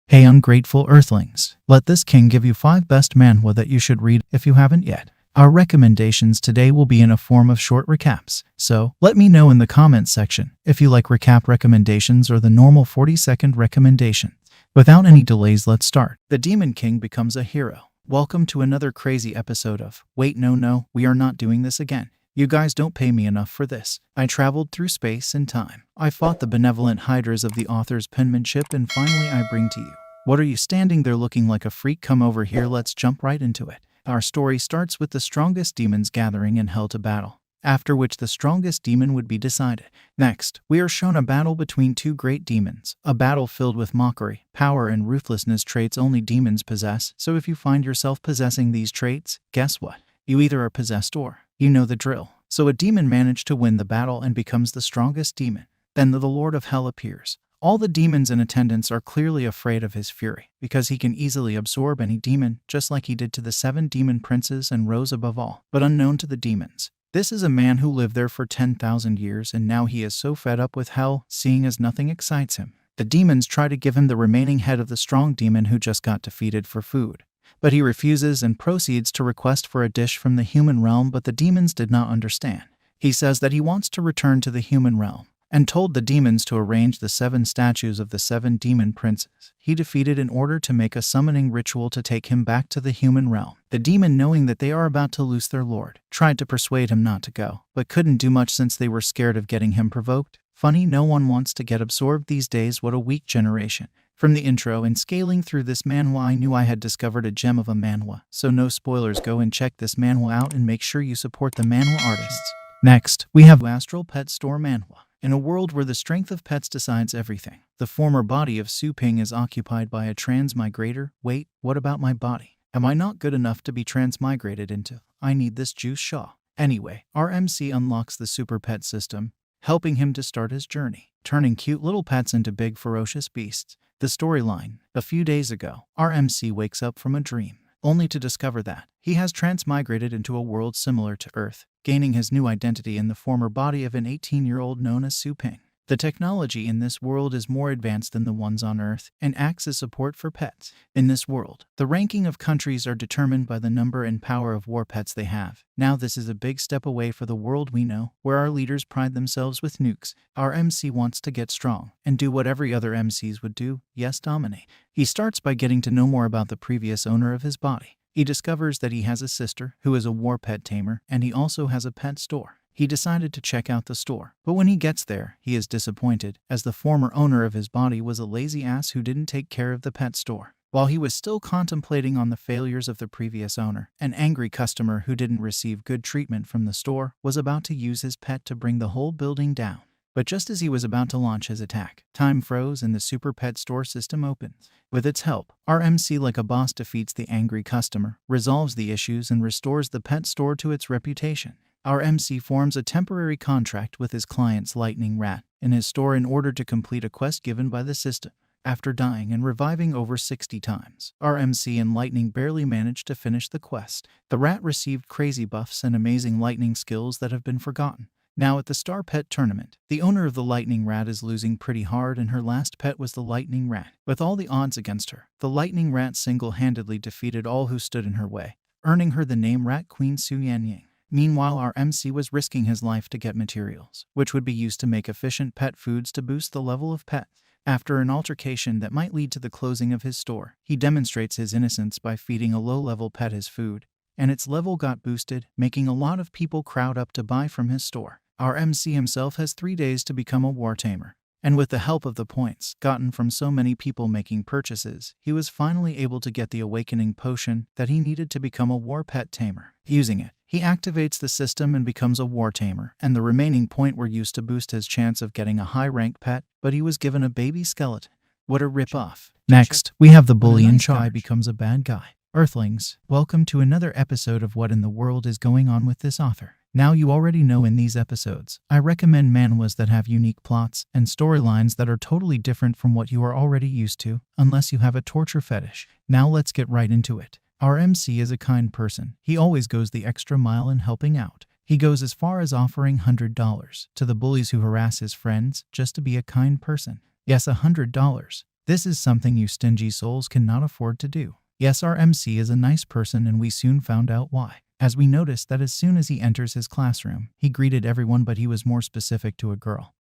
Hey ungrateful earthlings, let this king give you 5 best manhwa that you should read if you haven't yet. Our recommendations today will be in a form of short recaps, so let me know in the comments section if you like recap recommendations or the normal 40-second recommendation. Without any delays, let's start. The Demon King becomes a hero. Welcome to another crazy episode of Wait No, we are not doing this again. You guys don't pay me enough for this. I traveled through space and time. I fought the benevolent hydras of the author's penmanship, and finally I bring to you. What are you standing there looking like a freak? Come over here, let's jump right into it. Our story starts with the strongest demons gathering in hell to battle, after which the strongest demon would be decided. Next, we are shown a battle between two great demons, a battle filled with mockery, power, and ruthlessness, traits only demons possess. So if you find yourself possessing these traits, guess what? You either are possessed or you know the drill. So a demon managed to win the battle and becomes the strongest demon. Then the Lord of Hell appears. All the demons in attendance are clearly afraid of his fury, because he can easily absorb any demon, just like he did to the 7 demon princes and rose above all. But unknown to the demons, this is a man who lived there for 10,000 years, and now he is so fed up with hell, seeing as nothing excites him. The demons try to give him the remaining head of the strong demon who just got defeated for food, but he refuses and proceeds to request for a dish from the human realm. But the demons did not understand. He says that he wants to return to the human realm, and told the demons to arrange the 7 statues of the 7 demon princes he defeated in order to make a summoning ritual to take him back to the human realm. The demon, knowing that they are about to lose their lord, tried to persuade him not to go, but couldn't do much since they were scared of getting him provoked. Funny, no one wants to get absorbed these days. What a weak generation. From the intro and scaling through this manhwa, I knew I had discovered a gem of a manhwa, so no spoilers. Go and check this manhwa out and make sure you support the manhwa artists. Next, we have Astral Pet Store Manhwa. In a world where the strength of pets decides everything, the former body of Su Ping is occupied by a transmigrator. Wait, what about my body? Am I not good enough to be transmigrated into? I need this juice shaw. Anyway, our MC unlocks the super pet system, helping him to start his journey, turning cute little pets into big ferocious beasts. The storyline: a few days ago, our MC wakes up from a dream, only to discover that he has transmigrated into a world similar to Earth, gaining his new identity in the former body of an 18-year-old known as Su Ping. The technology in this world is more advanced than the ones on Earth and acts as support for pets. In this world, the ranking of countries are determined by the number and power of war pets they have. Now this is a big step away for the world we know, where our leaders pride themselves with nukes. Our MC wants to get strong and do what every other MCs would do, yes, dominate. He starts by getting to know more about the previous owner of his body. He discovers that he has a sister who is a war pet tamer, and he also has a pet store. He decided to check out the store, but when he gets there, he is disappointed, as the former owner of his body was a lazy ass who didn't take care of the pet store. While he was still contemplating on the failures of the previous owner, an angry customer who didn't receive good treatment from the store was about to use his pet to bring the whole building down. But just as he was about to launch his attack, time froze and the super pet store system opens. With its help, our MC, like a boss, defeats the angry customer, resolves the issues, and restores the pet store to its reputation. Our MC forms a temporary contract with his client's lightning rat in his store in order to complete a quest given by the system. After dying and reviving over 60 times, our MC and Lightning barely managed to finish the quest. The rat received crazy buffs and amazing lightning skills that have been forgotten. Now at the Star Pet Tournament, the owner of the Lightning Rat is losing pretty hard, and her last pet was the Lightning Rat. With all the odds against her, the Lightning Rat single-handedly defeated all who stood in her way, earning her the name Rat Queen Su Yanying. Meanwhile, our MC was risking his life to get materials, which would be used to make efficient pet foods to boost the level of pets. After an altercation that might lead to the closing of his store, he demonstrates his innocence by feeding a low-level pet his food, and its level got boosted, making a lot of people crowd up to buy from his store. Our MC himself has 3 days to become a war tamer, and with the help of the points gotten from so many people making purchases, he was finally able to get the awakening potion that he needed to become a war pet tamer. Using it, he activates the system and becomes a war tamer, and the remaining point were used to boost his chance of getting a high-rank pet, but he was given a baby skeleton. What a rip-off. Next, we have the bully in charge becomes a bad guy. Earthlings, welcome to another episode of What in the World is Going On with this author. Now you already know in these episodes, I recommend manhwas that have unique plots and storylines that are totally different from what you are already used to, unless you have a torture fetish. Now let's get right into it. Our MC is a kind person. He always goes the extra mile in helping out. He goes as far as offering $100 to the bullies who harass his friends just to be a kind person. Yes, $100. This is something you stingy souls cannot afford to do. Yes, our MC is a nice person, and we soon found out why, as we noticed that as soon as he enters his classroom, he greeted everyone, but he was more specific to a girl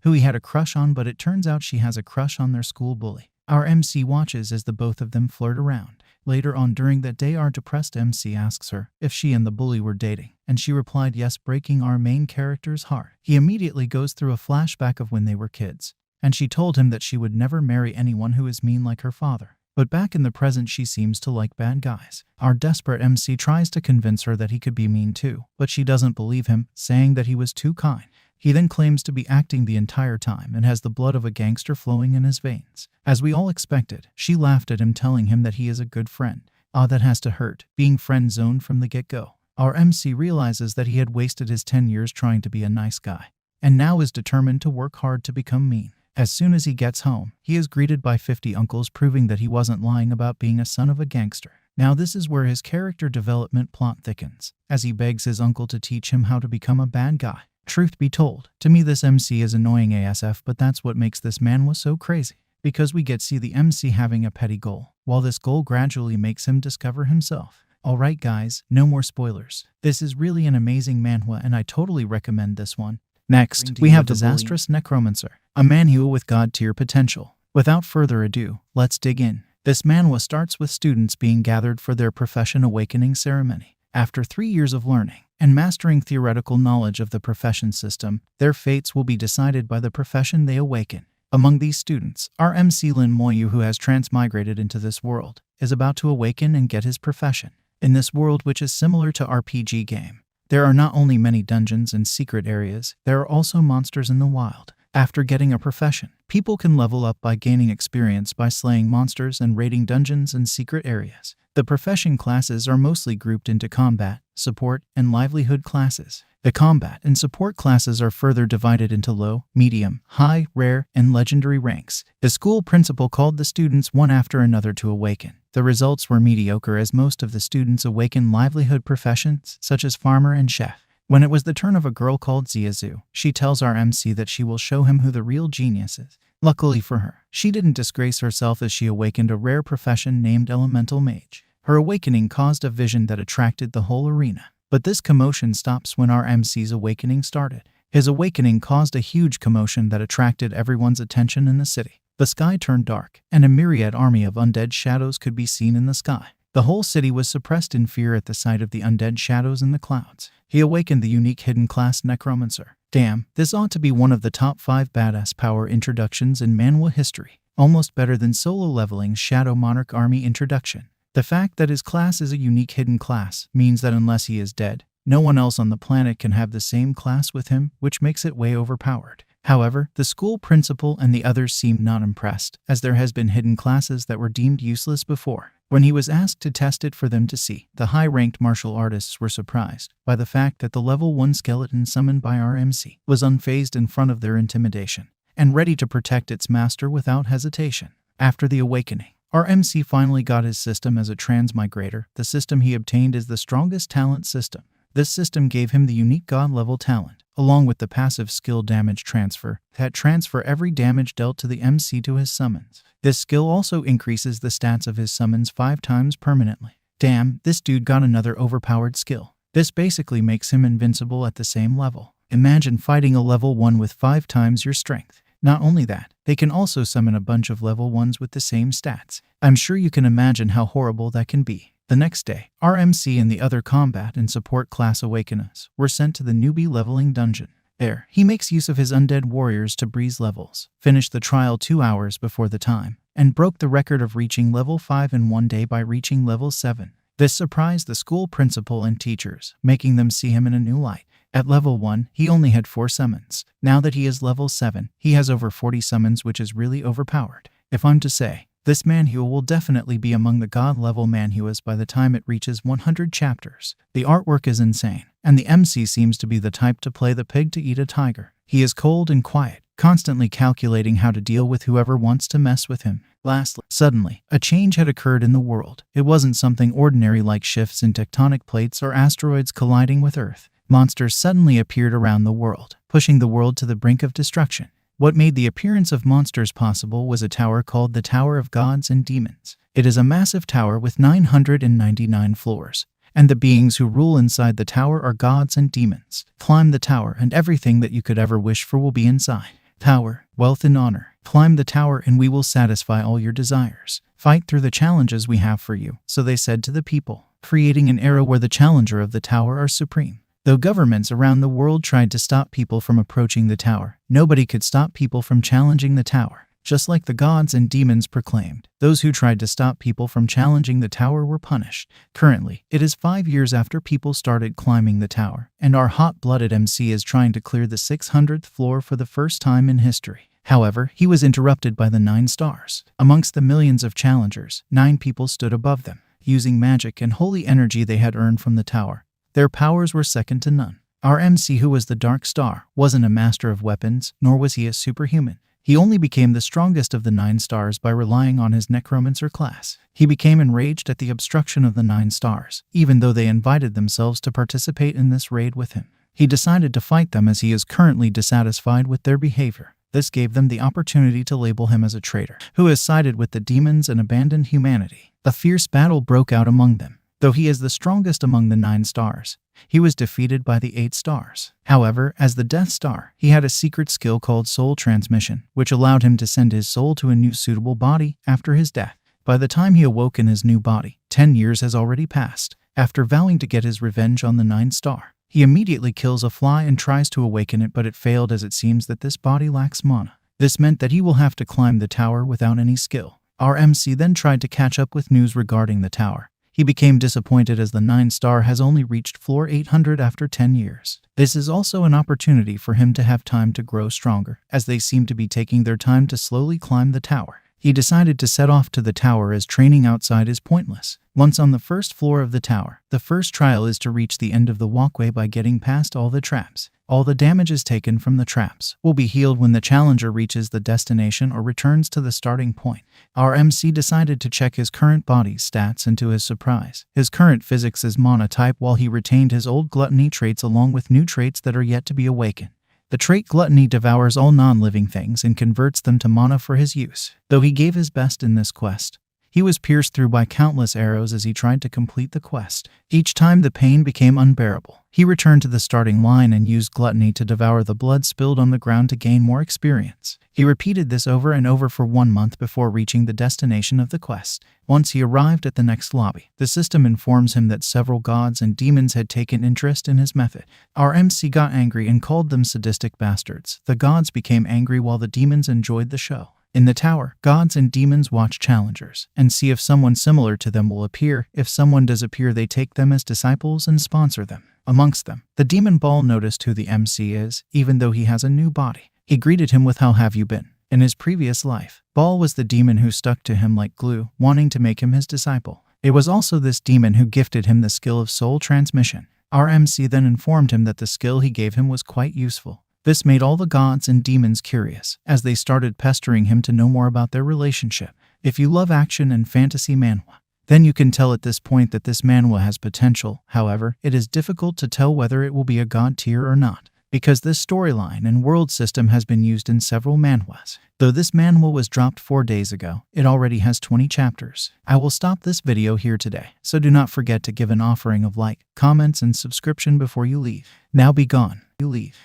who he had a crush on, but it turns out she has a crush on their school bully. Our MC watches as the both of them flirt around. Later on during that day, our depressed MC asks her if she and the bully were dating, and she replied yes, breaking our main character's heart. He immediately goes through a flashback of when they were kids, and she told him that she would never marry anyone who is mean like her father. But back in the present, she seems to like bad guys. Our desperate MC tries to convince her that he could be mean too, but she doesn't believe him, saying that he was too kind. He then claims to be acting the entire time and has the blood of a gangster flowing in his veins. As we all expected, she laughed at him, telling him that he is a good friend. Ah, that has to hurt, being friend-zoned from the get-go. Our MC realizes that he had wasted his 10 years trying to be a nice guy, and now is determined to work hard to become mean. As soon as he gets home, he is greeted by 50 uncles, proving that he wasn't lying about being a son of a gangster. Now this is where his character development plot thickens, as he begs his uncle to teach him how to become a bad guy. Truth be told, to me this MC is annoying ASF, but that's what makes this manhwa so crazy, because we get to see the MC having a petty goal, while this goal gradually makes him discover himself. Alright guys, no more spoilers. This is really an amazing manhwa, and I totally recommend this one. Next, we have Disastrous Necromancer, a manhwa with god-tier potential. Without further ado, let's dig in. This manhwa starts with students being gathered for their profession awakening ceremony. After 3 years of learning and mastering theoretical knowledge of the profession system, their fates will be decided by the profession they awaken. Among these students, our MC Lin Moyu, who has transmigrated into this world, is about to awaken and get his profession. In this world, which is similar to RPG game, there are not only many dungeons and secret areas, there are also monsters in the wild. After getting a profession, people can level up by gaining experience by slaying monsters and raiding dungeons and secret areas. The profession classes are mostly grouped into combat, support, and livelihood classes. The combat and support classes are further divided into low, medium, high, rare, and legendary ranks. The school principal called the students one after another to awaken. The results were mediocre, as most of the students awakened livelihood professions such as farmer and chef. When it was the turn of a girl called Ziazu, she tells our MC that she will show him who the real genius is. Luckily for her, she didn't disgrace herself, as she awakened a rare profession named Elemental Mage. Her awakening caused a vision that attracted the whole arena. But this commotion stops when our MC's awakening started. His awakening caused a huge commotion that attracted everyone's attention in the city. The sky turned dark, and a myriad army of undead shadows could be seen in the sky. The whole city was suppressed in fear at the sight of the undead shadows in the clouds. He awakened the unique hidden class Necromancer. Damn, this ought to be one of the top 5 badass power introductions in manhwa history. Almost better than solo leveling's Shadow Monarch army introduction. The fact that his class is a unique hidden class means that unless he is dead, no one else on the planet can have the same class with him, which makes it way overpowered. However, the school principal and the others seemed not impressed, as there has been hidden classes that were deemed useless before. When he was asked to test it for them to see, the high-ranked martial artists were surprised by the fact that the level 1 skeleton summoned by our MC was unfazed in front of their intimidation, and ready to protect its master without hesitation. After the awakening, our MC finally got his system as a transmigrator. The system he obtained is the strongest talent system. This system gave him the unique god-level talent, along with the passive skill damage transfer, that transfer every damage dealt to the MC to his summons. This skill also increases the stats of his summons 5 times permanently. Damn, this dude got another overpowered skill. This basically makes him invincible at the same level. Imagine fighting a level 1 with 5 times your strength. Not only that, they can also summon a bunch of level 1s with the same stats. I'm sure you can imagine how horrible that can be. The next day, our MC and the other combat and support class awakeners were sent to the newbie leveling dungeon. There, he makes use of his undead warriors to breeze levels, finished the trial 2 hours before the time, and broke the record of reaching level 5 in 1 day by reaching level 7. This surprised the school principal and teachers, making them see him in a new light. At level 1, he only had 4 summons. Now that he is level 7, he has over 40 summons, which is really overpowered. If I'm to say, this manhwa will definitely be among the god-level manhwas by the time it reaches 100 chapters. The artwork is insane, and the MC seems to be the type to play the pig to eat a tiger. He is cold and quiet, constantly calculating how to deal with whoever wants to mess with him. Lastly, suddenly, a change had occurred in the world. It wasn't something ordinary like shifts in tectonic plates or asteroids colliding with Earth. Monsters suddenly appeared around the world, pushing the world to the brink of destruction. What made the appearance of monsters possible was a tower called the Tower of Gods and Demons. It is a massive tower with 999 floors, and the beings who rule inside the tower are gods and demons. Climb the tower and everything that you could ever wish for will be inside. Power, wealth and honor. Climb the tower and we will satisfy all your desires. Fight through the challenges we have for you, so they said to the people, creating an era where the challenger of the tower are supreme. Though governments around the world tried to stop people from approaching the tower, nobody could stop people from challenging the tower. Just like the gods and demons proclaimed, those who tried to stop people from challenging the tower were punished. Currently, it is 5 years after people started climbing the tower, and our hot-blooded MC is trying to clear the 600th floor for the first time in history. However, he was interrupted by the 9 stars. Amongst the millions of challengers, 9 people stood above them, using magic and holy energy they had earned from the tower. Their powers were second to none. Our MC, who was the Dark Star, wasn't a master of weapons, nor was he a superhuman. He only became the strongest of the 9 stars by relying on his Necromancer class. He became enraged at the obstruction of the 9 stars, even though they invited themselves to participate in this raid with him. He decided to fight them as he is currently dissatisfied with their behavior. This gave them the opportunity to label him as a traitor, who has sided with the demons and abandoned humanity. A fierce battle broke out among them. Though he is the strongest among the 9 stars, he was defeated by the 8 stars. However, as the Death Star, he had a secret skill called soul transmission, which allowed him to send his soul to a new suitable body after his death. By the time he awoke in his new body, 10 years has already passed. After vowing to get his revenge on the 9 star, he immediately kills a fly and tries to awaken it, but it failed as it seems that this body lacks mana. This meant that he will have to climb the tower without any skill. Our MC then tried to catch up with news regarding the tower. He became disappointed as the 9 star has only reached floor 800 after 10 years. This is also an opportunity for him to have time to grow stronger, as they seem to be taking their time to slowly climb the tower. He decided to set off to the tower as training outside is pointless. Once on the first floor of the tower, the first trial is to reach the end of the walkway by getting past all the traps. All the damages taken from the traps will be healed when the challenger reaches the destination or returns to the starting point. Our MC decided to check his current body's stats, and to his surprise, his current physics is mana type, while he retained his old gluttony traits along with new traits that are yet to be awakened. The trait Gluttony devours all non-living things and converts them to mana for his use. Though he gave his best in this quest, he was pierced through by countless arrows as he tried to complete the quest. Each time the pain became unbearable. He returned to the starting line and used Gluttony to devour the blood spilled on the ground to gain more experience. He repeated this over and over for 1 month before reaching the destination of the quest. Once he arrived at the next lobby, the system informs him that several gods and demons had taken interest in his method. Our MC got angry and called them sadistic bastards. The gods became angry while the demons enjoyed the show. In the tower, gods and demons watch challengers and see if someone similar to them will appear. If someone does appear, they take them as disciples and sponsor them. Amongst them, the demon Ball noticed who the MC is, even though he has a new body. He greeted him with "How have you been?" In his previous life, Ball was the demon who stuck to him like glue, wanting to make him his disciple. It was also this demon who gifted him the skill of soul transmission. Our MC then informed him that the skill he gave him was quite useful. This made all the gods and demons curious, as they started pestering him to know more about their relationship. If you love action and fantasy manhwa, then you can tell at this point that this manhwa has potential. However, it is difficult to tell whether it will be a god tier or not, because this storyline and world system has been used in several manhwas. Though this manhwa was dropped 4 days ago, it already has 20 chapters. I will stop this video here today, so do not forget to give an offering of like, comments, and subscription before you leave. Now be gone. You leave.